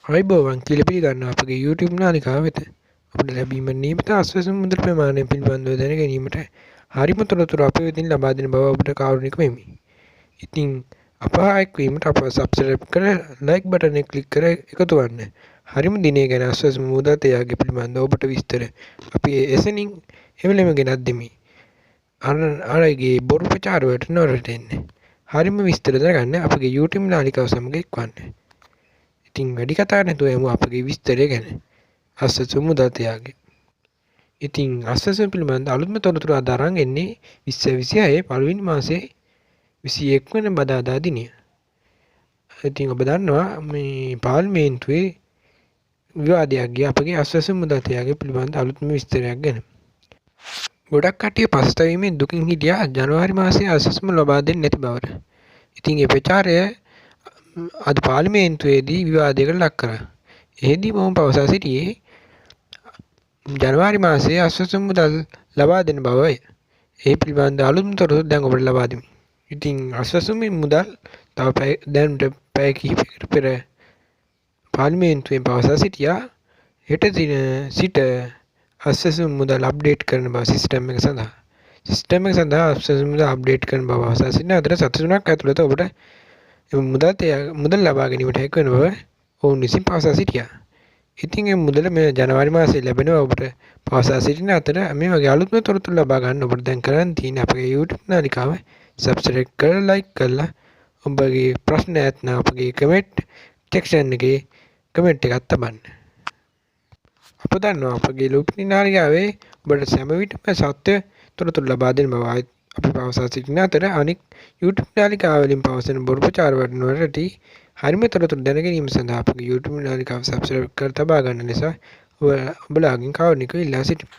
ආයුබෝවන් කියලා පිළිගන්නවා අපගේ YouTube නාලිකාව වෙත. අපට ලැබීම නියමිත අස්වැසුම් මුදල් ප්‍රමාණය පිළිබඳව දැන ගැනීමට හරිම තොරතුරු අප වෙතින් ලබා දෙන බව ඔබට කාරුණික වෙමි. ඉතින් අප එක් වීමට අප සබ්ස්ක්‍රයිබ් කර ලයික් බටන් එක ක්ලික් කර එකතු වන්න. හරිම දිනේ ගැන අස්වැසුම් මුදල් තයාගේ පිළිබඳව ඔබට විස්තර අපි එසනින් එවෙලෙම ගෙනත් දෙමි. අරගේ බොරු ප්‍රචාරවලට නොරටෙන්නේ. හරිම විස්තර දැනගන්න අපගේ YouTube නාලිකාව සමග එක්වන්න. ඉතින් වැඩි කතා නැතුව යමු අපගේ විස්තරය ගැන. අස්වැසුම් මුදල් තයාගේ. ඉතින් අස්වැසුම් පිළිබඳ අලුත්ම තොරතුරු අද අරන් එන්නේ 2026 පළවෙනි මාසේ 21 වෙනි බදාදා දිනය. ඉතින් ඔබ දන්නවා මේ පාර්ලිමේන්තුවේ විවාදයක් ගිය අපගේ අස්වැසුම් මුදල් තයාගේ පිළිබඳ අලුත්ම විස්තරයක් ගැන. ගොඩක් කට්ටිය පසුතැවීමෙන් දුකින් හිටියා ජනවාරි මාසයේ අස්වැසුම ලබා දෙන්නේ නැති බවට. ඉතින් ඒ ප්‍රචාරය අද පාර්ලිමේන්තුවේදී විවාදයකට ලක් කරා. එෙහිදී මොහු පවසා සිටියේ ජනවාරි මාසයේ අස්වැසුම් මුදල් ලබා දෙන බවය. ඒ පිළිබඳ අලුත්ම තොරතුරු දැන් ඔබට ලබා දෙමි. ඉතින් අස්වැසුම් මුදල් තව දැනට පැය කිහිපයකට පෙර පාර්ලිමේන්තුවෙන් පවසා සිටියා හෙට දින සිට අස්වැසුම් මුදල් අප්ඩේට් කරන බව සිස්ටම් එක සඳහා. සිස්ටම් එක සඳහා අස්වැසුම් මුදල් අප්ඩේට් කරන බව පවසා සිටින අතර සති 3ක් ඇතුළත ඔබට මුදල් ලබා ගැනීමට හැකි වන බව ඔවුන් විසින් පවසා සිටියා. ඉතින් මේ මුදල මේ ජනවාරි මාසයේ ලැබෙනවා ඔබට පවසා සිටින අතර මේ වගේ අලුත්ම තොරතුරු ලබා ගන්න ඔබට දැන් කරන්න තියෙන්නේ අපගේ YouTube නාලිකාව subscribe කරලා like කරලා ඔබගේ ප්‍රශ්න ඇතනම් අපගේ comment section එකේ comment එකක් තබන්න. අප දන්නවා අපගේ YouTube නාලිකාවේ ඔබට සෑම විටම සත්‍ය තොරතුරු ලබා දෙන බව අපි පවසා සිටින අතර අනෙක් YouTube නාලිකාව වලින් පවසන බොරු ප්‍රචාර වලට හරිම තොරතුරු දැන ගැනීම සඳහා අපගේ YouTube නාලිකාව subscribe කර තබා ගන්න නිසා ඔබලාගෙන් කාරුණිකව ඉල්ලා සිටිමි.